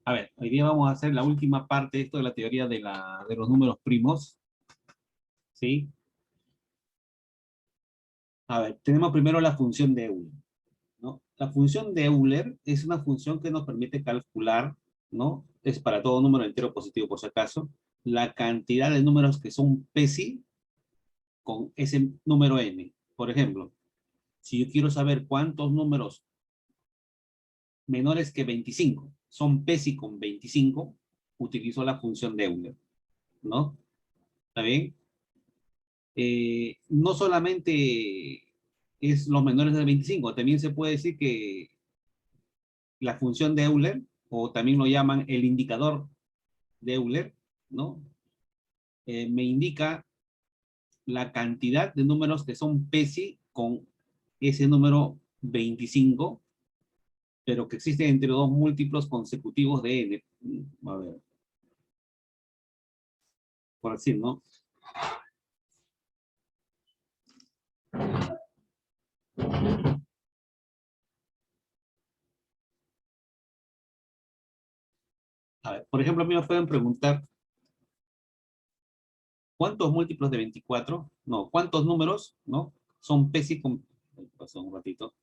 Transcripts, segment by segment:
A ver, hoy día vamos a hacer la última parte de esto de la teoría de los números primos. ¿Sí? A ver, tenemos primero la función de Euler, ¿no? La función de Euler es una función que nos permite calcular, ¿no? Es para todo número entero positivo, por si acaso, la cantidad de números que son PESI con ese número n. Por ejemplo, si yo quiero saber cuántos números menores que 25 son PESI con 25, utilizo la función de Euler, ¿no? ¿Está bien? No solamente es los menores de 25, también se puede decir que la función de Euler, o también lo llaman el indicador de Euler, ¿no? Me indica la cantidad de números que son PESI con ese número 25, pero que existen entre dos múltiplos consecutivos de n. A ver, por decir, ¿no? A ver, por ejemplo, a mí me pueden preguntar, ¿cuántos múltiplos de 24? No, ¿cuántos números, no? Son PESI con... Pasó un ratito.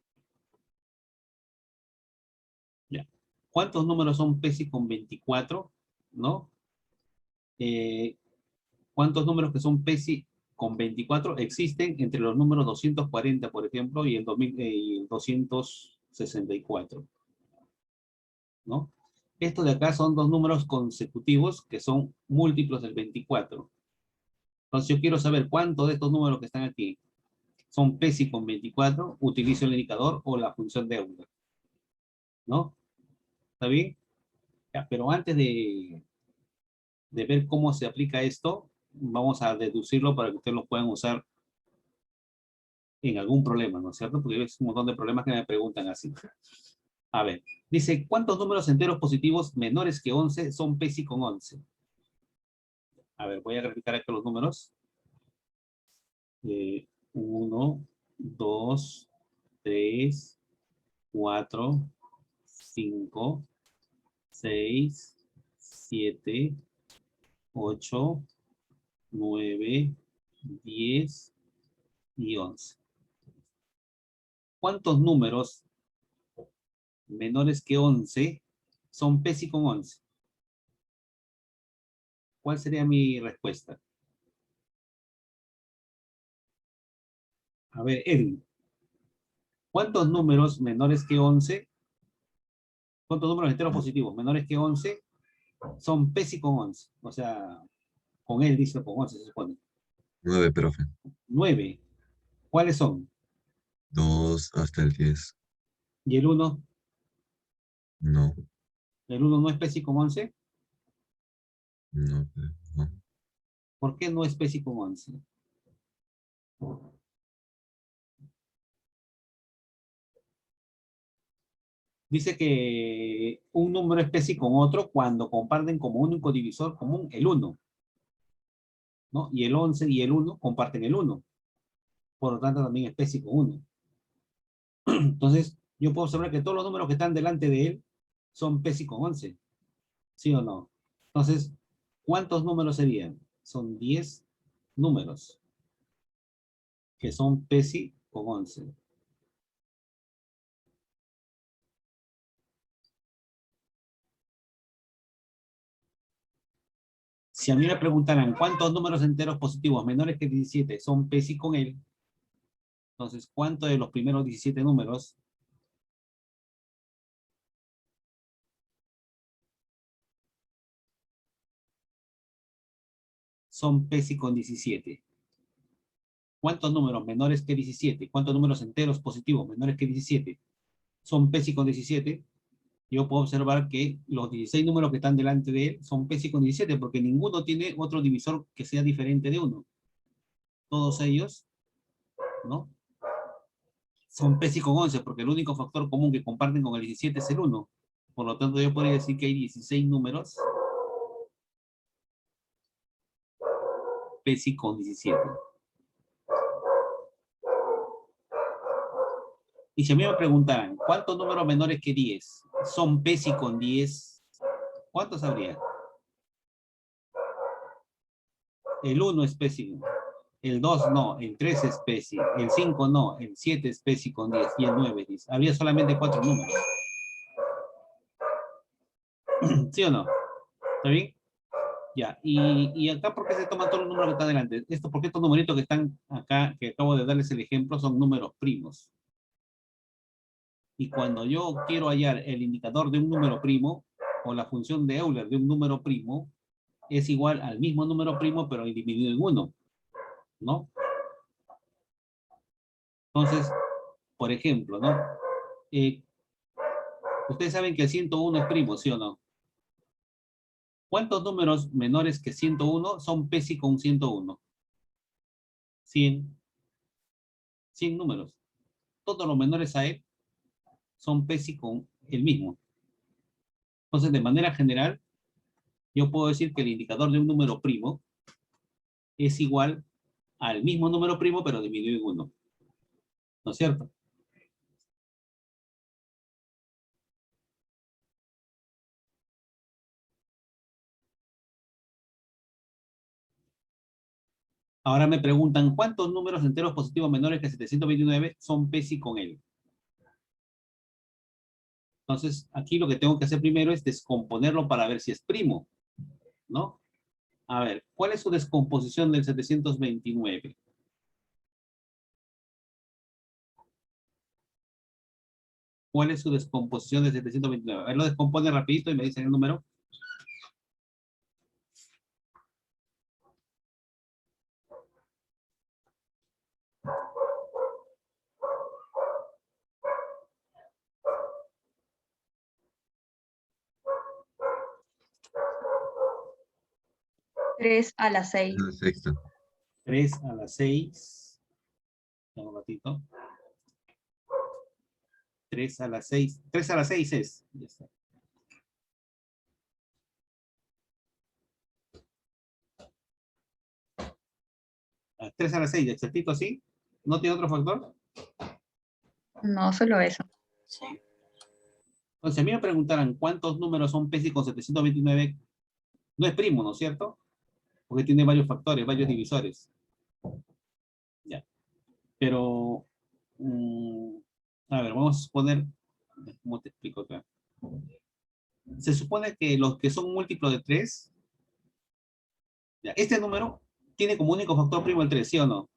Ya. ¿Cuántos números son PESI con 24? ¿No? Eh, ¿Cuántos números que son PESI con 24 existen entre los números 240, por ejemplo, y el 264? ¿No? Estos de acá son dos números consecutivos que son múltiplos del 24. Entonces yo quiero saber cuántos de estos números que están aquí son PESI con 24, utilizo el indicador o la función de Euler, ¿no? ¿Está bien? Ya, pero antes de ver cómo se aplica esto, vamos a deducirlo para que ustedes lo puedan usar en algún problema, ¿no es cierto? Porque hay un montón de problemas que me preguntan así. A ver, dice, ¿cuántos números enteros positivos menores que 11 son PESI con 11? A ver, voy a graficar aquí los números. 1, 2, 3, 4, 5, 6, 7, 8, 9, 10 y 11. ¿Cuántos números menores que 11 son PESI con 11? ¿Cuál sería mi respuesta? A ver, Edwin, ¿cuántos números menores que 11, cuántos números enteros positivos menores que 11 son PESI con 11? O sea, con él dice con 11 se supone. 9, profe. 9. ¿Cuáles son? 2 hasta el 10. ¿Y el 1? No, ¿El 1 no es PESI con 11? no, no. ¿Por qué no es PESI con 11? Dice que un número es PESI con otro cuando comparten como único divisor común el 1, ¿no? Y el 11 y el 1 comparten el 1. Por lo tanto, también es PESI con 1. Entonces, yo puedo observar que todos los números que están delante de él son PESI con 11. ¿Sí o no? Entonces, ¿cuántos números serían? Son 10 números que son PESI con 11. Si a mí me preguntaran cuántos números enteros positivos menores que 17 son PESI con él, entonces, ¿cuántos de los primeros 17 números son PESI con 17? ¿Cuántos números menores que 17? ¿Cuántos números enteros positivos menores que 17 son PESI con 17? Yo puedo observar que los 16 números que están delante de él son PESI con 17, porque ninguno tiene otro divisor que sea diferente de 1. Todos ellos, ¿no? Son PESI con 11, porque el único factor común que comparten con el 17 es el 1. Por lo tanto, yo podría decir que hay 16 números PESI con 17. Y si a mí me preguntaran, ¿cuántos números menores que 10 son PESI con 10? ¿Cuántos habría? El 1 es Pesi, el 2 no, el 3 es Pesi, el 5 no, el 7 es Pesi con 10 y el 9 10. Habría solamente 4 números. ¿Sí o no? ¿Está bien? Ya, y acá, ¿por qué se toman todos los números que están delante? Esto, porque estos numeritos que están acá, que acabo de darles el ejemplo, son números primos. Y cuando yo quiero hallar el indicador de un número primo, o la función de Euler de un número primo, es igual al mismo número primo, pero dividido en 1, ¿no? Entonces, por ejemplo, ¿no? Eh, ustedes saben que el 101 es primo, ¿sí o no? ¿Cuántos números menores que 101 son Pesi con 101? 100. 100 números. Todos los menores a él son Pesi con el mismo. Entonces, de manera general, yo puedo decir que el indicador de un número primo es igual al mismo número primo, pero dividido en 1. ¿No es cierto? Ahora me preguntan, ¿cuántos números enteros positivos menores que 729 son Pesi con él? Entonces, aquí lo que tengo que hacer primero es descomponerlo para ver si es primo, ¿no? A ver, ¿cuál es su descomposición del 729? ¿Cuál es su descomposición del 729? A ver, lo descompone rapidito y me dicen el número. Tres a la 6. La sexta. 3 a la 6. Un ratito. 3 a la 6. 3 a la 6 es. Ya está. Ah, 3 a la 6, exactito así. ¿No tiene otro factor? No solo eso. Sí. Entonces, a mí me preguntaran cuántos números son Pesi con 729, no es primo, ¿no es cierto? Porque tiene varios factores, varios divisores. Ya. Pero, a ver, vamos a suponer, ¿cómo te explico acá? Se supone que los que son múltiplos de 3, ya, este número tiene como único factor primo el 3, ¿sí o no?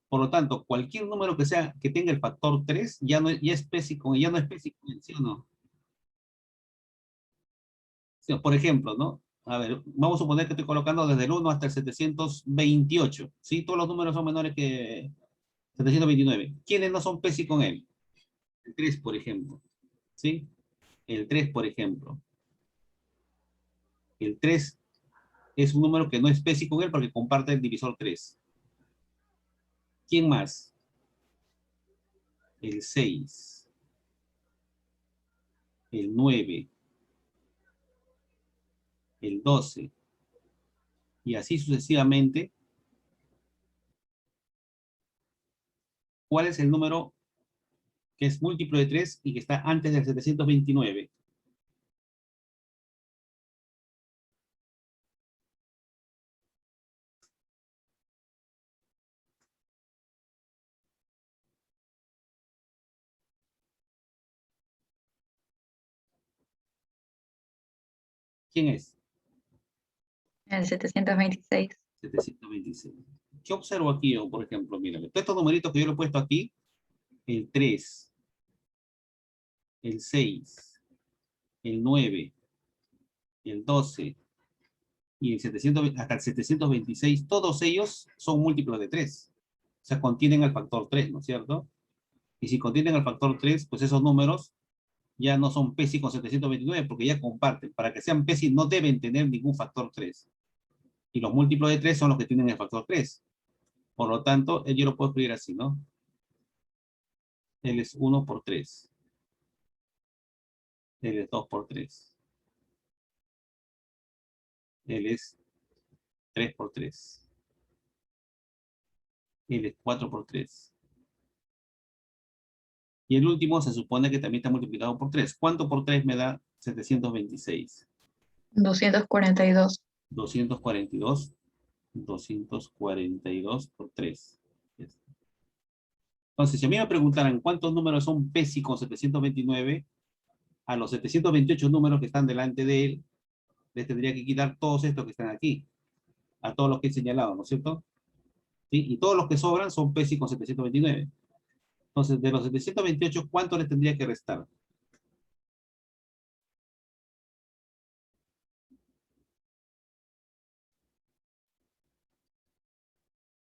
Por lo tanto, cualquier número que sea que tenga el factor 3 ya, no, ya, es espécico, ya no es espécico, ¿sí o no? Sí, por ejemplo, ¿no? A ver, vamos a suponer que estoy colocando desde el 1 hasta el 728, ¿sí? Todos los números son menores que 729. ¿Quiénes no son PESI con él? El 3, por ejemplo, ¿sí? El 3, por ejemplo. El 3 es un número que no es PESI con él porque comparte el divisor 3. ¿Quién más? El 6. El 9. El 12. Y así sucesivamente. ¿Cuál es el número que es múltiplo de 3 y que está antes del 729? ¿Quién es? El 726. 726. ¿Qué observo aquí yo, por ejemplo? Mira, todos estos numeritos que yo le he puesto aquí, el 3, el 6, el 9, el 12 y el 700, hasta el 726, todos ellos son múltiplos de 3. O sea, contienen el factor 3, ¿no es cierto? Y si contienen el factor 3, pues esos números ya no son PESI con 729 porque ya comparten. Para que sean PESI no deben tener ningún factor 3. Y los múltiplos de 3 son los que tienen el factor 3. Por lo tanto, yo lo puedo escribir así, ¿no? Él es 1 por 3. Él es 2 por 3. Él es 3 por 3. Él es 4 por 3. Y el último se supone que también está multiplicado por 3. ¿Cuánto por 3 me da 726? 242. 242. 242 por 3. Entonces, si a mí me preguntaran cuántos números son Pesi con 729, a los 728 números que están delante de él, les tendría que quitar todos estos que están aquí, a todos los que he señalado, ¿no es cierto? ¿Sí? Y todos los que sobran son Pesi con 729. Entonces, de los 728, ¿cuánto les tendría que restar?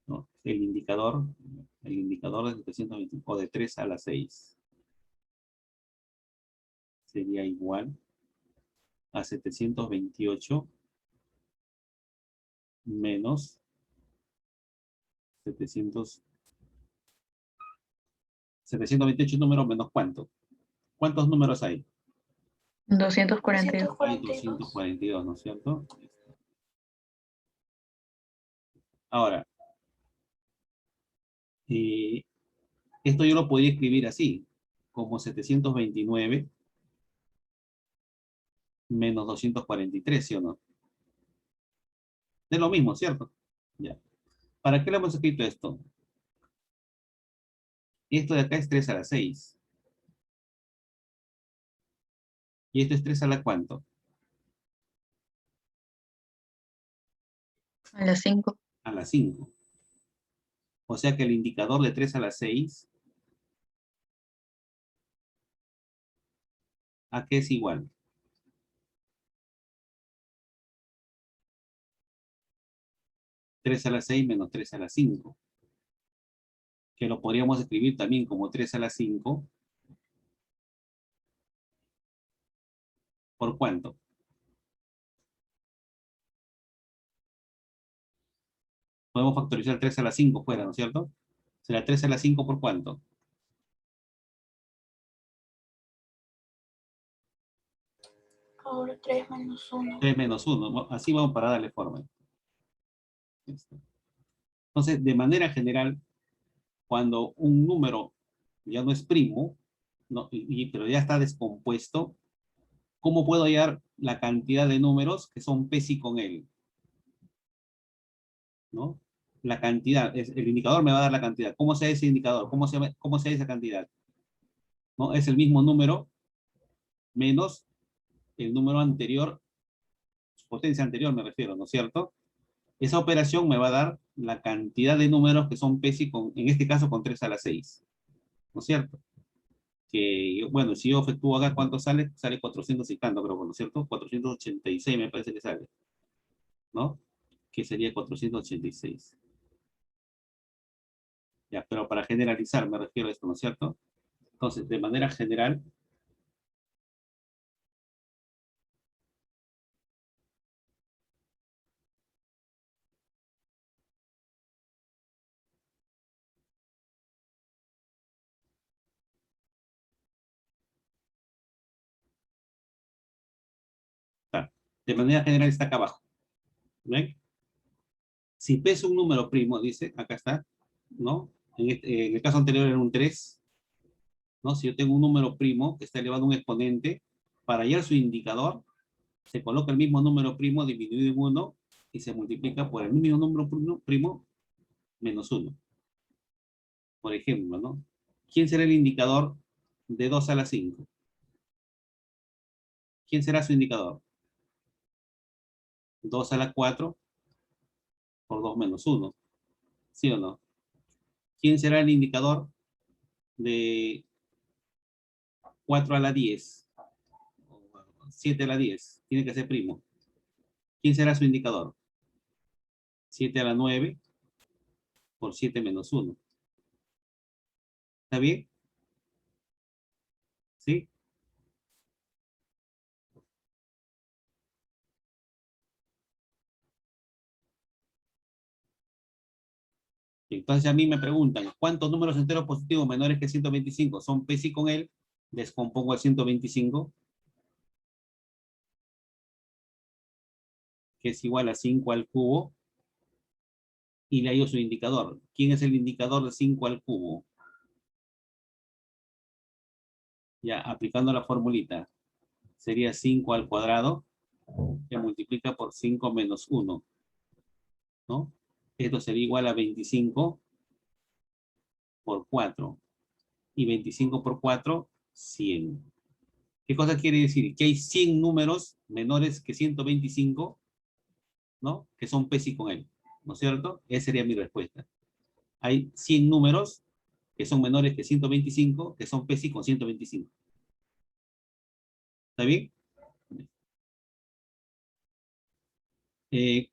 ¿No? El indicador de 720, o de 3 a la 6, sería igual a 728 menos 728 números menos ¿cuánto? ¿Cuántos números hay? 242. Hay 242, ¿no es cierto? Ahora, esto yo lo podría escribir así, como 729 menos 243, ¿sí o no? Es lo mismo, ¿cierto? Ya. ¿Para qué le hemos escrito esto? Esto de acá es 3 a la 6. Y esto es 3 a la ¿cuánto? A las 5. A la 5. O sea que el indicador de 3 a la 6, ¿a qué es igual? 3 a la 6 menos 3 a la 5. Que lo podríamos escribir también como 3 a la 5. ¿Por cuánto? Podemos factorizar 3 a la 5 fuera, ¿no es cierto? Será 3 a la 5 ¿por cuánto? Ahora 3 menos 1. 3 menos 1. Así vamos para darle forma. Entonces, de manera general, cuando un número ya no es primo, ¿no? Pero ya está descompuesto, ¿cómo puedo hallar la cantidad de números que son Pesi con él? ¿No? La cantidad, el indicador me va a dar la cantidad. ¿Cómo se ese indicador? ¿Cómo se esa cantidad? ¿No? Es el mismo número menos el número anterior, potencia anterior me refiero, ¿no es cierto? Esa operación me va a dar la cantidad de números que son Pesi con, en este caso con 3 a la 6, ¿no es cierto? Que, bueno, si yo efectúo acá, ¿cuánto sale? Sale 400 y tanto, pero ¿no es cierto? 486 me parece que sale, ¿no? Que sería 486. Ya, pero para generalizar me refiero a esto, ¿no es cierto? Entonces, de manera general, está acá abajo. ¿Ven? Si P es un número primo, dice, acá está, ¿no? En el caso anterior era un 3, ¿no? Si yo tengo un número primo que está elevado a un exponente, para hallar su indicador, se coloca el mismo número primo dividido en 1 y se multiplica por el mismo número primo menos 1. Por ejemplo, ¿no? ¿Quién será el indicador de 2 a la 5? ¿Quién será su indicador? 2 a la 4 por 2 menos 1. ¿Sí o no? ¿Quién será el indicador de 4 a la 10? 7 a la 10. Tiene que ser primo. ¿Quién será su indicador? 7 a la 9 por 7 menos 1. ¿Está bien? ¿Sí? Entonces a mí me preguntan, ¿cuántos números enteros positivos menores que 125 son Pesi con él? Descompongo el 125, que es igual a 5 al cubo, y le hallo su indicador. ¿Quién es el indicador de 5 al cubo? Ya, aplicando la formulita, sería 5 al cuadrado Se multiplica por 5 menos 1, ¿no? Esto sería igual a 25 por 4. Y 25 por 4, 100. ¿Qué cosa quiere decir? Que hay 100 números menores que 125, ¿no? Que son PESI con él, ¿no es cierto? Esa sería mi respuesta. Hay 100 números que son menores que 125, que son PESI con 125. ¿Está bien?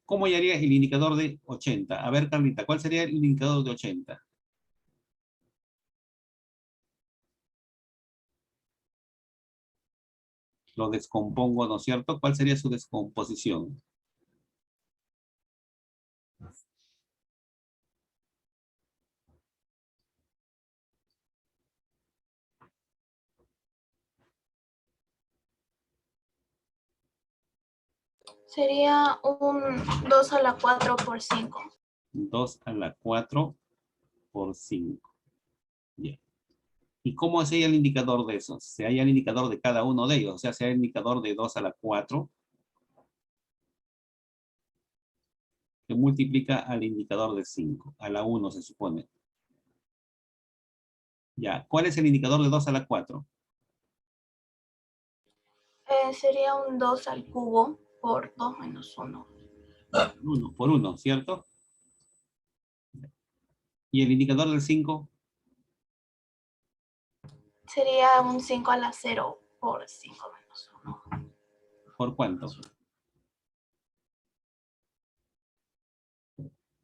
¿Cómo haría el indicador de 80? A ver, Carlita, ¿cuál sería el indicador de 80? Lo descompongo, ¿no es cierto? ¿Cuál sería su descomposición? Sería un 2 a la 4 por 5. 2 a la 4 por 5. Bien. ¿Y cómo se halla el indicador de esos? Se halla el indicador de cada uno de ellos. O sea, se halla el indicador de 2 a la 4 que multiplica al indicador de 5. A la 1 se supone. Ya. ¿Cuál es el indicador de 2 a la 4? Sería un 2 al cubo por 2 menos 1. 1 por 1, ¿cierto? ¿Y el indicador del 5? Sería un 5 a la 0 por 5 menos 1. ¿Por cuánto?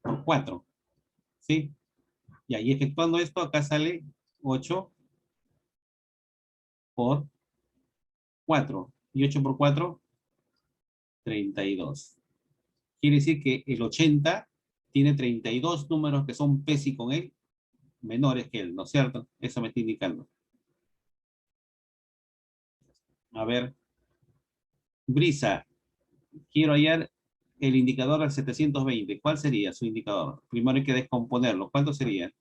Por 4. ¿Sí? Ya, y efectuando esto, acá sale 8 por 4. Y 8 por 4, 32. Quiere decir que el 80 tiene 32 números que son PESI con él, menores que él, ¿no es cierto? Eso me está indicando. A ver, Brisa, quiero hallar el indicador del 720. ¿Cuál sería su indicador? Primero hay que descomponerlo. ¿Cuánto sería?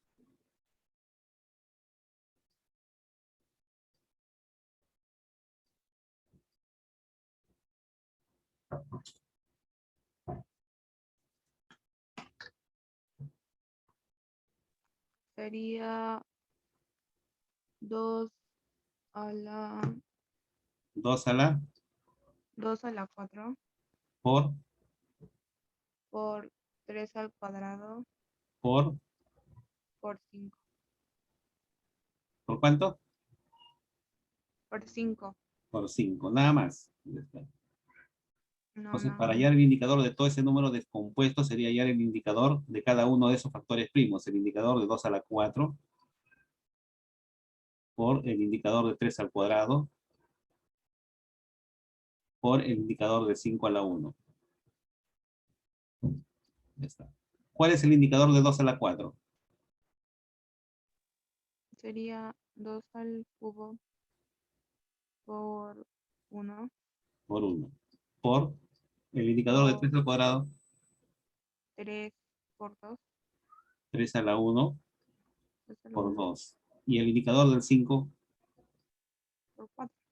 Sería 2 a la 2 a la 2 a la 4 por, por 3 al cuadrado por, por 5 ¿por cuánto? por 5. Por 5, nada más. No, Entonces, nada para más. hallar el indicador de todo ese número descompuesto, sería hallar el indicador de cada uno de esos factores primos. El indicador de 2 a la 4 por el indicador de 3 al cuadrado por el indicador de 5 a la 1. Ya está. ¿Cuál es el indicador de 2 a la 4? Sería 2 al cubo por 1 Por 1. Por el indicador de por 3 al cuadrado, 3 por 2 3 a la 1 3 a la por 1 2. Y el indicador del 5, por 4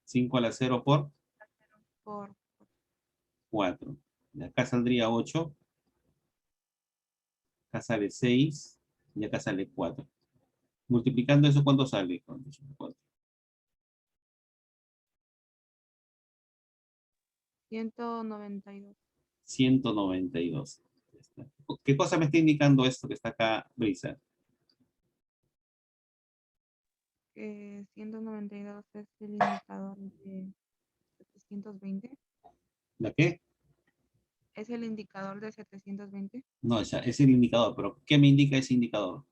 5 a la 0 por por 4. De acá saldría 8, acá sale 6 y acá sale 4. Multiplicando eso, ¿cuánto sale? 192. 192. ¿Qué cosa me está indicando esto que está acá, Brisa? 192 es el indicador de 720. ¿La qué? Es el indicador de 720. No, ya, es el indicador, pero ¿qué me indica ese indicador?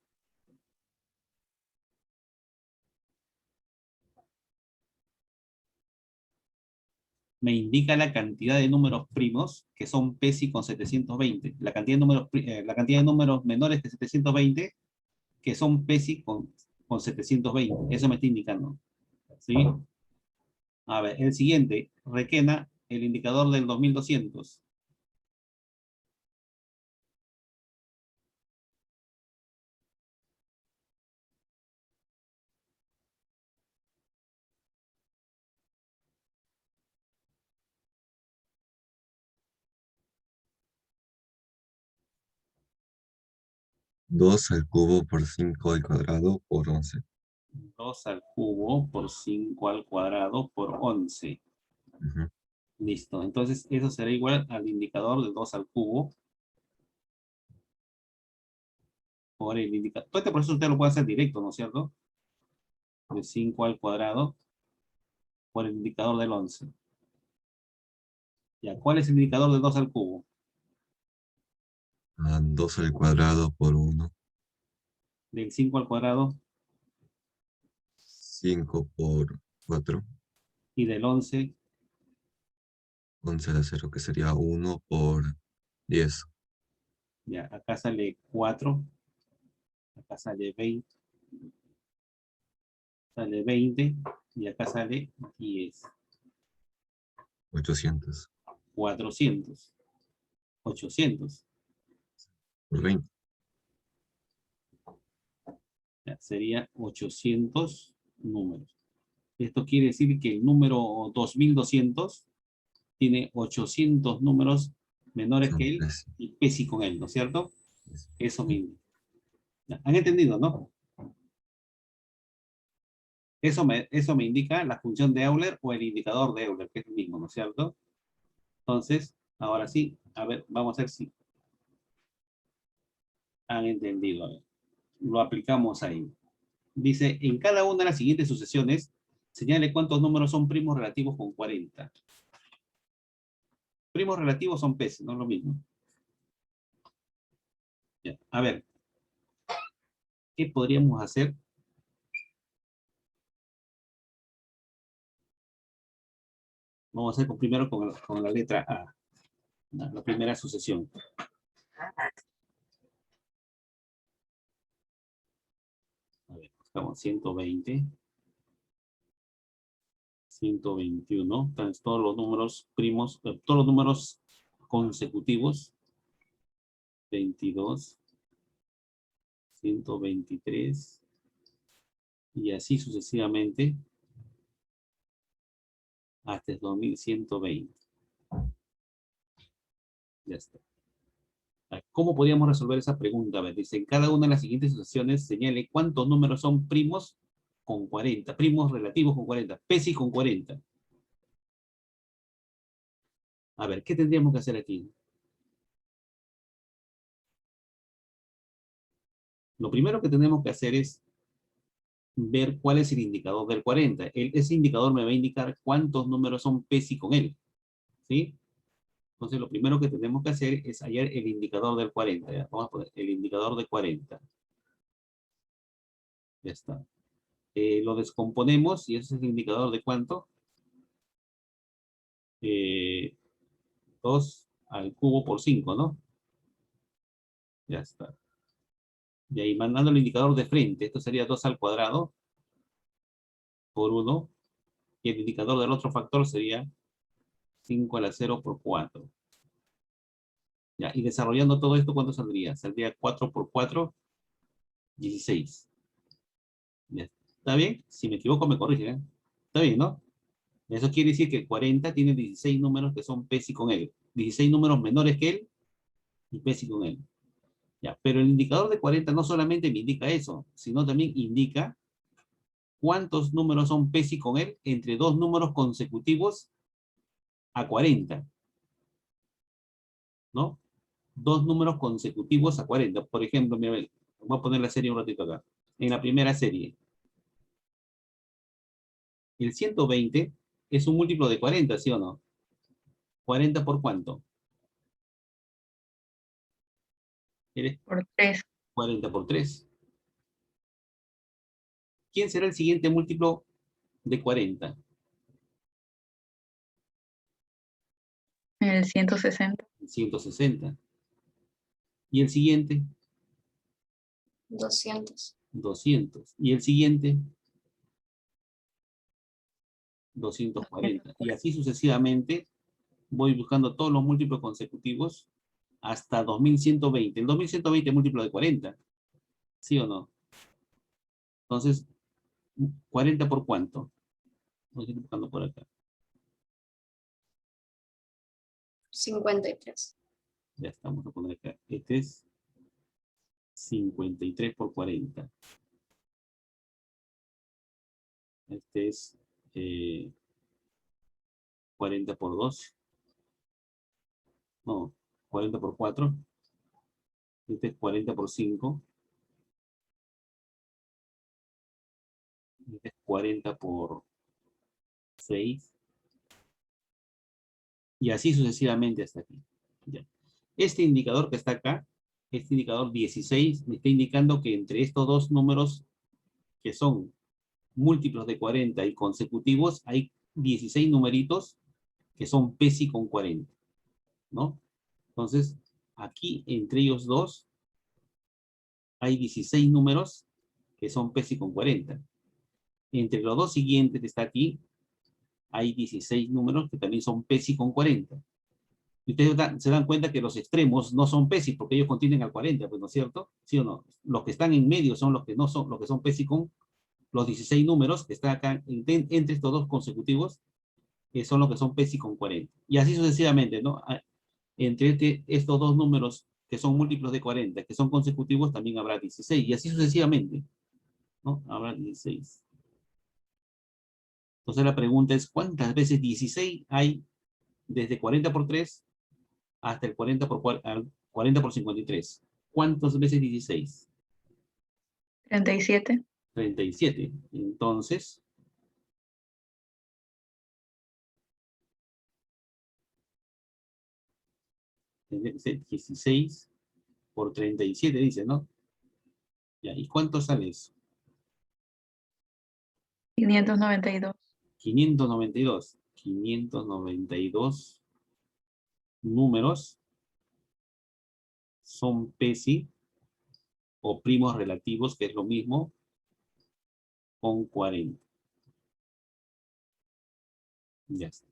Me indica la cantidad de números primos que son PESI con 720. La cantidad de números, la cantidad de números menores que 720 que son PESI con 720. Eso me está indicando. ¿Sí? A ver, el siguiente, Requena, el indicador del 2200. 2 al cubo por 5 al cuadrado por 11. 2 al cubo por 5 al cuadrado por 11. Ujú. Listo. Entonces, eso será igual al indicador de 2 al cubo por el indicador. Todo este proceso usted lo puede hacer directo, ¿no es cierto? De 5 al cuadrado por el indicador del 11. Ya, ¿cuál es el indicador de 2 al cubo? 2 al cuadrado por 1. Del 5 al cuadrado 5 por 4. y del 11, 11 a la 0, que sería 1 por 10. ya, acá sale 4, acá sale 20 y acá sale 10. 800 400, 800. por 20. Ya, sería 800 números. Esto quiere decir que el número 2200 tiene 800 números menores Son que él 13. y pesi con él, ¿no es cierto? Eso mismo. Ya, ¿han entendido, no? Eso me indica la función de Euler o el indicador de Euler, que es el mismo, ¿no es cierto? Entonces, ahora sí, a ver, vamos a ver si han entendido. A ver, lo aplicamos ahí. Dice, en cada una de las siguientes sucesiones, señale cuántos números son primos relativos con 40. Primos relativos son peces, no es lo mismo. Ya, a ver, ¿qué podríamos hacer? Vamos a hacer primero con la letra A, la primera sucesión. A ver, buscamos 120, 121, entonces todos los números primos, todos los números consecutivos, 22, 123, y así sucesivamente hasta el 2120. Ya está. ¿Cómo podríamos resolver esa pregunta? A ver, dice, en cada una de las siguientes sucesiones señale cuántos números son primos con 40, primos relativos con 40, pesi con 40. A ver, ¿qué tendríamos que hacer aquí? Lo primero que tenemos que hacer es ver cuál es el indicador del 40. Ese indicador me va a indicar cuántos números son pesi con él, ¿sí? Entonces, lo primero que tenemos que hacer es hallar el indicador del 40. ¿Ya? Vamos a poner el indicador de 40. Ya está. Lo descomponemos y ese es el indicador de ¿cuánto? 2 al cubo por 5, ¿no? Ya está. Y ahí mandando el indicador de frente, esto sería 2 al cuadrado por 1. Y el indicador del otro factor sería 5 a la 0 por 4. Ya, y desarrollando todo esto, ¿cuánto saldría? Saldría 4 por 4, 16. Ya. ¿Está bien? Si me equivoco, me corrigen, ¿eh? Está bien, ¿no? Eso quiere decir que el 40 tiene 16 números que son pesi con él. 16 números menores que él y pesi con él. Ya, pero el indicador de 40 no solamente me indica eso, sino también indica cuántos números son pesi con él entre dos números consecutivos a 40, ¿no? Dos números consecutivos a 40. Por ejemplo, mira, voy a poner la serie un ratito acá. En la primera serie, el 120 es un múltiplo de 40, ¿sí o no? ¿40 por cuánto? Eres Por 3. 40 por 3. ¿Quién será el siguiente múltiplo de 40? El 160. 160. ¿Y el siguiente? 200. 200. ¿Y el siguiente? 240. Y así sucesivamente voy buscando todos los múltiplos consecutivos hasta 2120. El 2120 es múltiplo de 40. ¿Sí o no? Entonces, ¿40 por cuánto? Voy a ir buscando por acá. 53. Ya estamos a poner acá. Este es 53 por 40. Este es 40 por 2. No, 40 por 4. Este es 40 por 5. Este es 40 por 6. Y así sucesivamente hasta aquí. Ya. Este indicador que está acá, este indicador 16, me está indicando que entre estos dos números que son múltiplos de 40 y consecutivos, hay 16 numeritos que son PESI con 40, ¿no? Entonces, aquí entre ellos dos, hay 16 números que son PESI con 40. Entre los dos siguientes que está aquí, hay 16 números que también son PESI con 40. Y ustedes se dan cuenta que los extremos no son PESI porque ellos contienen al 40, pues, ¿no es cierto? ¿Sí o no? Los que están en medio son los que no son, los que son PESI con los 16 números que están acá entre estos dos consecutivos, que son los que son PESI con 40. Y así sucesivamente, ¿no? Entre estos dos números que son múltiplos de 40, que son consecutivos, también habrá 16. Y así sucesivamente, ¿no? Habrá 16. Entonces la pregunta es, ¿cuántas veces 16 hay desde 40 por 3 hasta el 40 por 53? ¿Cuántas veces 16? 37. 37. Entonces, tendría que ser 16 por 37, dice, ¿no? Ya, ¿y cuánto sale eso? 592. 592. 592 números son PESI o primos relativos, que es lo mismo, con 40. Ya está.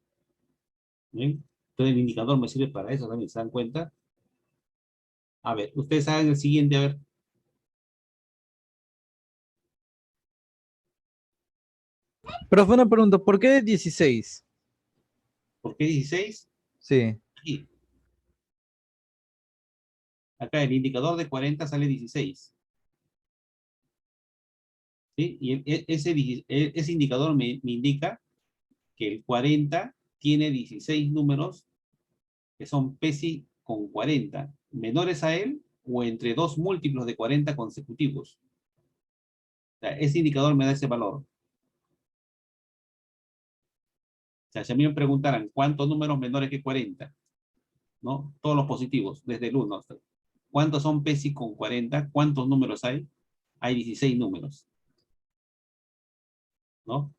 ¿Bien? Entonces el indicador me sirve para eso también, ¿se dan cuenta? A ver, ustedes hagan el siguiente, a ver. Profe, una pregunta, ¿por qué 16? ¿Por qué 16? Sí. Aquí. Acá el indicador de 40 sale 16. ¿Sí? Y ese indicador me indica que el 40 tiene 16 números que son PESI con 40, menores a él o entre dos múltiplos de 40 consecutivos. O sea, ese indicador me da ese valor. O sea, si a mí me preguntaran cuántos números menores que 40, ¿no? Todos los positivos, desde el 1 hasta... ¿Cuántos son PESI con 40? ¿Cuántos números hay? Hay 16 números, ¿no?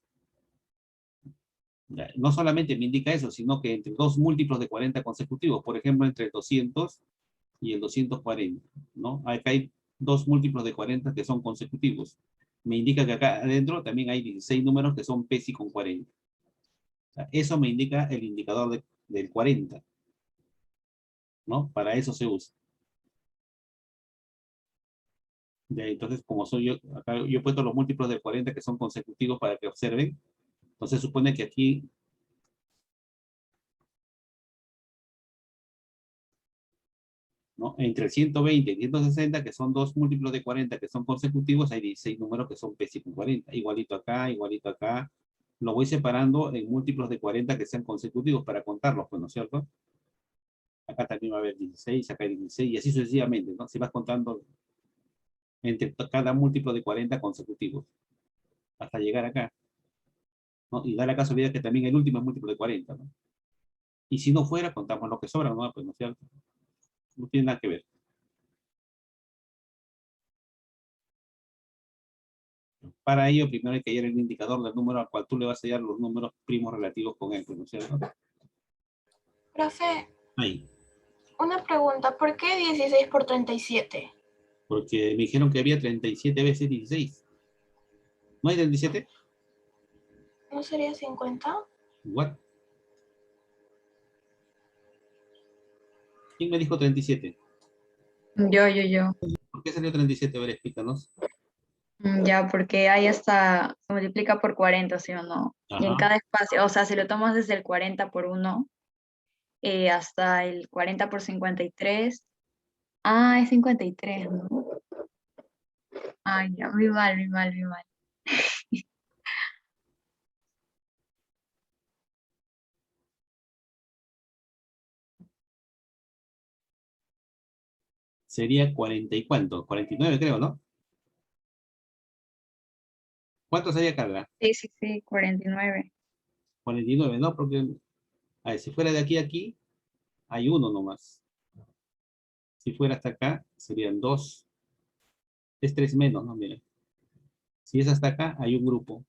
No solamente me indica eso, sino que entre dos múltiplos de 40 consecutivos, por ejemplo, entre el 200 y el 240, ¿no? Acá hay dos múltiplos de 40 que son consecutivos. Me indica que acá adentro también hay 16 números que son PESI con 40. O sea, eso me indica el indicador del 40, ¿no? Para eso se usa. Entonces, como soy yo, acá yo he puesto los múltiplos de 40 que son consecutivos para que observen. Entonces supone que aquí ¿no? Entre el 120 y 160, que son dos múltiplos de 40 que son consecutivos, hay 16 números que son PESI con 40. Igualito acá, igualito acá. Lo voy separando en múltiplos de 40 que sean consecutivos para contarlos, pues, ¿no es cierto? Acá también va a haber 16, acá hay 16, y así sucesivamente, ¿no? Si vas contando entre cada múltiplo de 40 consecutivos, hasta llegar acá, ¿no? Y da la casualidad que también el último es múltiplo de 40, ¿no? Y si no fuera, contamos lo que sobra, ¿no? Pues, ¿no es cierto? No tiene nada que ver. Para ello, primero hay que hallar el indicador del número al cual tú le vas a hallar los números primos relativos con él, ¿no es cierto? Profe, Ahí. una pregunta, ¿por qué 16 por 37? Porque me dijeron que había 37 veces 16. ¿No hay 37? ¿No sería 50? ¿What? ¿Quién me dijo 37? Yo. ¿Por qué salió 37? A ver, explícanos. Ya, porque ahí hasta se multiplica por 40, ¿sí o no? Y en Ajá. cada espacio, o sea, si lo tomas desde el 40 por 1 hasta el 40 por 53. Ah, es 53, ¿no? Ay, ya, muy mal, muy mal, muy mal. Sería 40 y cuánto, 49 creo, ¿no? ¿Cuánto sería carga? Sí, sí, sí, 49. 49, ¿no? Porque, a ver, si fuera de aquí a aquí, hay uno nomás. Si fuera hasta acá, serían dos. Es tres menos, ¿no? Miren. Si es hasta acá, hay un grupo.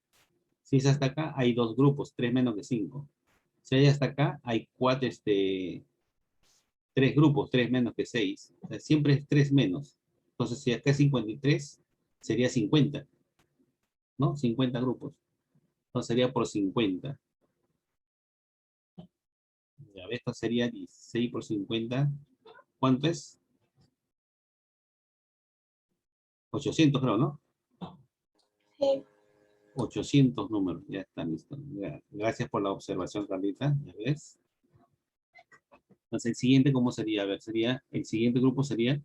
Si es hasta acá, hay dos grupos, tres menos que cinco. Si hay hasta acá, hay cuatro, tres grupos, tres menos que seis. O sea, siempre es tres menos. Entonces, si acá es 53, sería 50, ¿no? 50 grupos. Entonces sería por 50. Ya, esto sería 16 por 50. ¿Cuánto es? 800 creo, ¿no? Sí. 800 números, ya están listos. Ya, gracias por la observación, Carlita. ¿Ya ves? Entonces, el siguiente, ¿cómo sería? A ver, el siguiente grupo sería,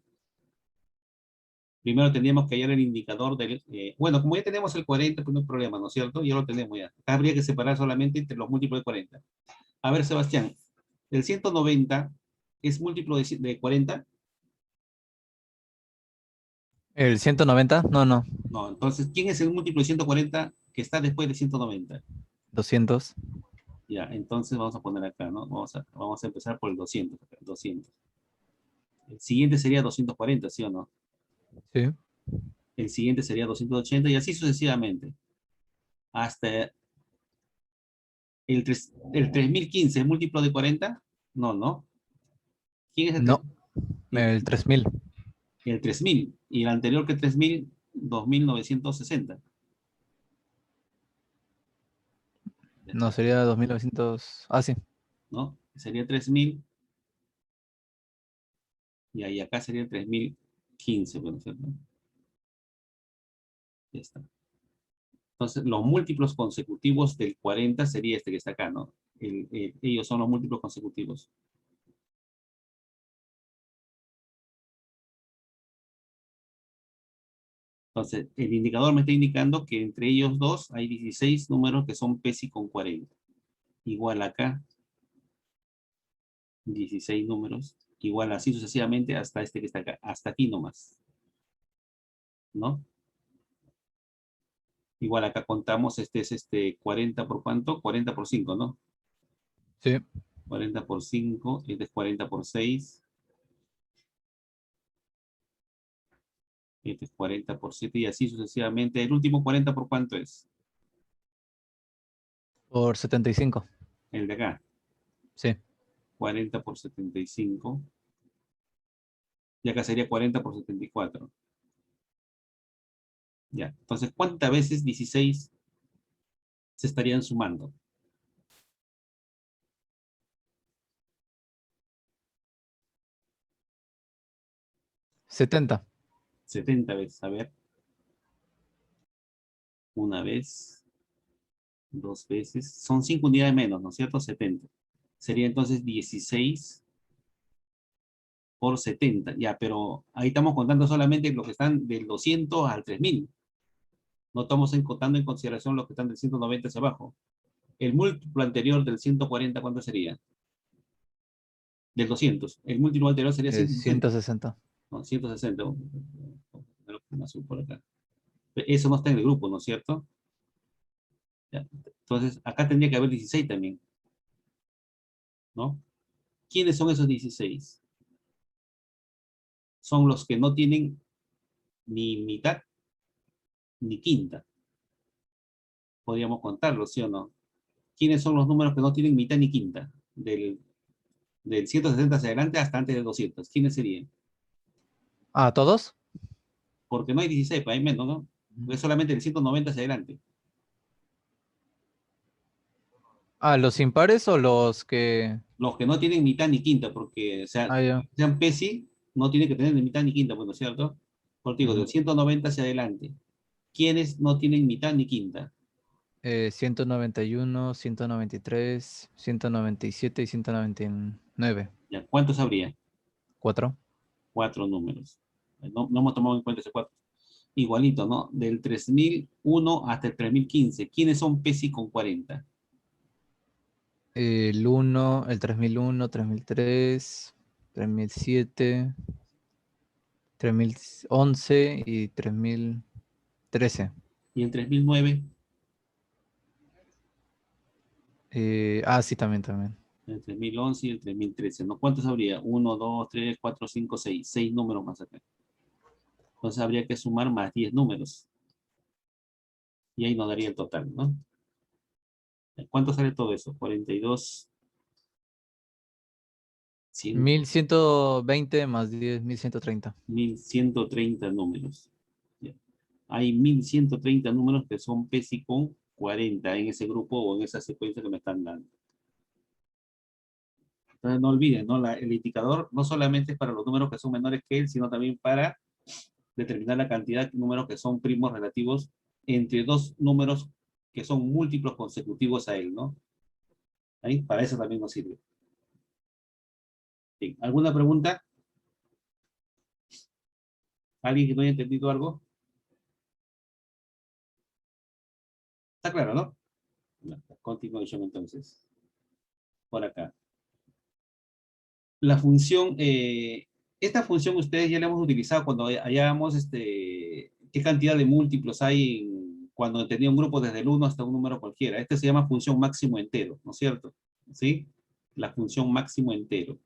primero tendríamos que hallar el indicador del, bueno, como ya tenemos el 40, pues no hay problema, ¿no es cierto? Ya lo tenemos ya. Acá habría que separar solamente entre los múltiplos de 40. A ver, Sebastián, el 190 es múltiplo de 40. ¿El 190? No, no. No, entonces, ¿quién es el múltiplo de 140 que está después de 190? 200. Ya, entonces vamos a poner acá, ¿no? Vamos a empezar por el 200. 200. El siguiente sería 240, ¿sí o no? Sí. El siguiente sería 280 y así sucesivamente. Hasta el 3015, ¿es múltiplo de 40? No, ¿no? ¿Quién es el No. 3000? El 3000. El 3000. Y el anterior que 3000, 2960. No, sería 2900. Ah, sí. ¿No? Sería 3000. Y ahí acá sería el 3015, bueno, ¿cierto? Ya está. Entonces, los múltiplos consecutivos del 40 sería este que está acá, ¿no? Ellos son los múltiplos consecutivos. Entonces, el indicador me está indicando que entre ellos dos hay 16 números que son PESI con 40. Igual acá, 16 números. Igual así sucesivamente hasta este que está acá. Hasta aquí nomás. ¿No? Igual acá contamos, este es 40 por cuánto, 40 por 5, ¿no? Sí. 40 por 5, este es 40 por 6, este es 40 por 7 y así sucesivamente. El último 40 por cuánto es, Por 75. el de acá, Sí. 40 por 75, y acá sería 40 por 74. Ya, entonces, ¿cuántas veces 16 se estarían sumando? 70. 70 veces, a ver, una vez, dos veces, son 5 unidades menos, ¿no es cierto? 70. Sería entonces 16 por 70, ya, pero ahí estamos contando solamente los que están del 200 al 3000. No estamos contando en consideración los que están del 190 hacia abajo. El múltiplo anterior del 140, ¿cuánto sería? Del 200. El múltiplo anterior sería 160. 160. No, 160. Un azul por acá. Eso no está en el grupo, ¿no es cierto? Ya. Entonces, acá tendría que haber 16 también, ¿no? ¿Quiénes son esos 16? Son los que no tienen ni mitad ni quinta. Podríamos contarlo, ¿sí o no? ¿Quiénes son los números que no tienen mitad ni quinta? Del 160 hacia adelante hasta antes de 200. ¿Quiénes serían? Ah, ¿todos? Porque no hay 16, pues hay menos, ¿no? Es solamente del 190 hacia adelante. Ah, ¿los impares o los que...? Los que no tienen mitad ni quinta, porque, o sea, Ah, ya. sean PESI, no tienen que tener ni mitad ni quinta, pues, ¿no es cierto? Porque digo, Ujú. del 190 hacia adelante. ¿Quiénes no tienen mitad ni quinta? 191, 193, 197 y 199. ¿Ya? ¿Cuántos habría? 4. Cuatro números. No hemos tomado en cuenta ese cuatro. Igualito, ¿no? Del 3001 hasta el 3015. ¿Quiénes son PESI con 40? El 1, el 3001, 3003, 3007, 3011 y 3013. ¿Y el 3009? Sí, también. El 3011 y el 3013, ¿no? ¿Cuántos habría? 1, 2, 3, 4, 5, 6. 6 números más acá. Entonces habría que sumar más 10 números. Y ahí nos daría el total, ¿no? ¿Cuánto sale todo eso? 42, 100, 1120 más 10, 1130. 1130 números. Ya. Hay 1130 números que son PESI con 40 en ese grupo o en esa secuencia que me están dando. Entonces no olviden, ¿no? El indicador no solamente es para los números que son menores que él, sino también para determinar la cantidad de números que son primos relativos entre dos números que son múltiplos consecutivos a él, ¿no? Ahí, para eso también nos sirve. Bien, ¿alguna pregunta? ¿Alguien que no haya entendido algo? ¿Está claro, no? Continuation entonces. Por acá. La función, esta función ustedes ya la hemos utilizado cuando hallábamos qué cantidad de múltiplos hay cuando tenía un grupo desde el 1 hasta un número cualquiera. Este se llama función máximo entero, ¿no es cierto? ¿Sí? La función máximo entero.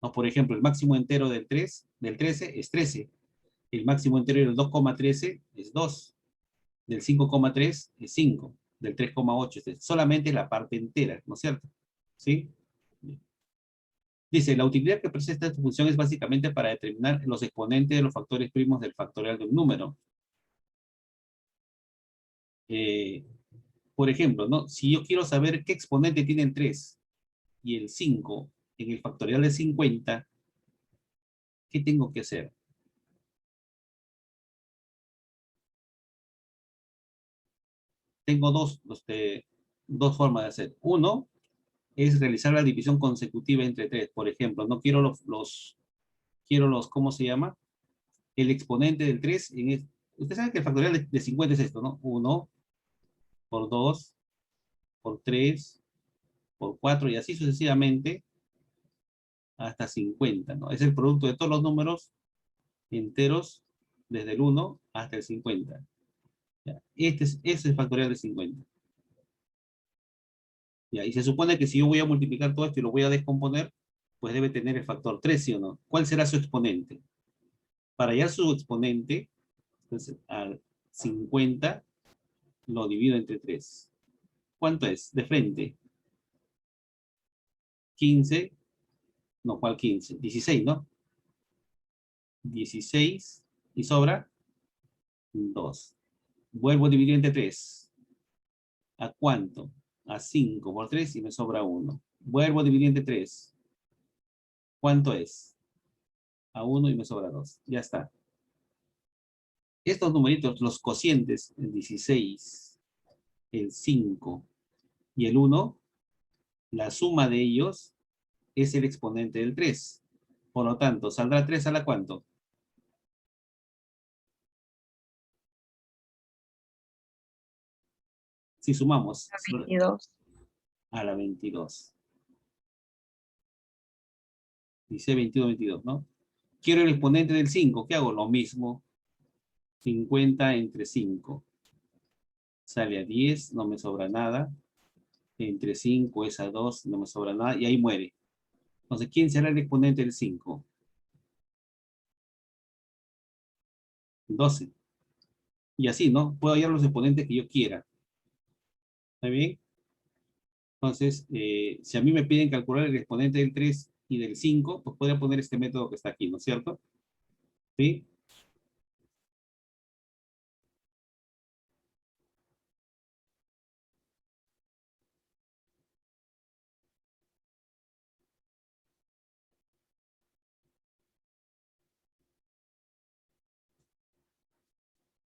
¿No? Por ejemplo, el máximo entero del 13 es 13. El máximo entero del 2,13 es 2. Del 5,3 es 5. Del 3,8 es solamente la parte entera, ¿no es cierto? ¿Sí? Dice, la utilidad que presenta esta función es básicamente para determinar los exponentes de los factores primos del factorial de un número. Por ejemplo, ¿no? Si yo quiero saber qué exponente tiene el 3 y el 5 en el factorial de 50, ¿qué tengo que hacer? Tengo dos formas de hacer. Uno es realizar la división consecutiva entre 3. Por ejemplo, no quiero ¿cómo se llama? El exponente del 3. Usted sabe que el factorial de 50 es esto, ¿no? 1 por 2 por 3 por 4 y así sucesivamente hasta 50, ¿no? Es el producto de todos los números enteros desde el 1 hasta el 50. ¿Ya? Este es el factorial de 50. ¿Ya? Y se supone que si yo voy a multiplicar todo esto y lo voy a descomponer, pues debe tener el factor 3, ¿sí o no? ¿Cuál será su exponente? Para hallar su exponente, entonces al 50 lo divido entre 3. ¿Cuánto es? De frente. 15. No, ¿cuál 15? 16, ¿no? 16 y sobra 2. Vuelvo a dividir entre 3. ¿A cuánto? A 5 por 3 y me sobra 1. Vuelvo a dividir entre 3. ¿Cuánto es? A 1 y me sobra 2. Ya está. Estos numeritos, los cocientes, el 16, el 5 y el 1, la suma de ellos es el exponente del 3. Por lo tanto, ¿saldrá 3 a la cuánto? Si sumamos 22. a la 22. Dice 21, 22, ¿no? Quiero el exponente del 5. ¿Qué hago? Lo mismo. 50 entre 5. Sale a 10, no me sobra nada. Entre 5 es a 2, no me sobra nada. Y ahí muere. Entonces, ¿quién será el exponente del 5? 12. Y así, ¿no? Puedo hallar los exponentes que yo quiera. ¿Está bien? Entonces, si a mí me piden calcular el exponente del 3 y del 5, pues podría poner este método que está aquí, ¿no es cierto? ¿Sí?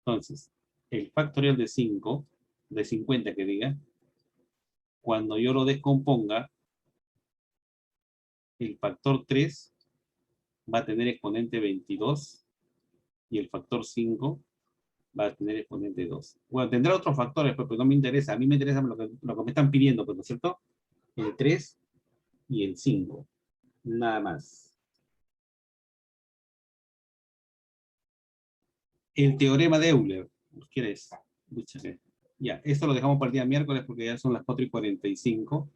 Entonces, el factorial de 5, de 50 que diga, cuando yo lo descomponga, el factor 3 va a tener exponente 22 y el factor 5 va a tener exponente 2. Bueno, tendrá otros factores, pero no me interesa. A mí me interesa lo que me están pidiendo, pues, ¿no es cierto? El 3 y el 5. Nada más. El teorema de Euler. ¿Quieres? Ya, esto lo dejamos para el día miércoles porque ya son las 4:45.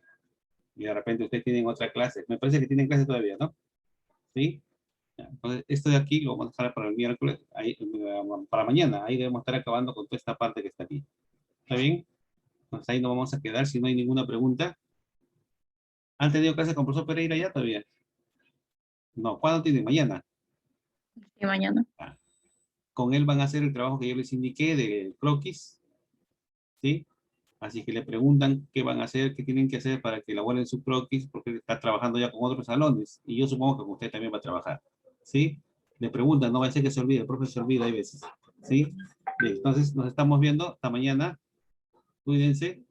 Y de repente ustedes tienen otra clase. Me parece que tienen clase todavía, ¿no? ¿Sí? Ya, entonces, esto de aquí lo vamos a dejar para el miércoles, ahí, para mañana. Ahí debemos estar acabando con toda esta parte que está aquí. ¿Está bien? Entonces ahí nos vamos a quedar si no hay ninguna pregunta. ¿Han tenido clase con el profesor Pereira ya todavía? No, ¿cuándo tienen? Mañana. Y mañana. Con él van a hacer el trabajo que yo les indiqué de croquis. ¿Sí? Así que le preguntan qué van a hacer, qué tienen que hacer para que elaboren su croquis, porque él está trabajando ya con otros salones. Y yo supongo que con usted también va a trabajar. ¿Sí? Le preguntan, no va a ser que se olvide, el profe se olvida hay veces. ¿Sí? Bien, entonces nos estamos viendo. Hasta mañana. Cuídense.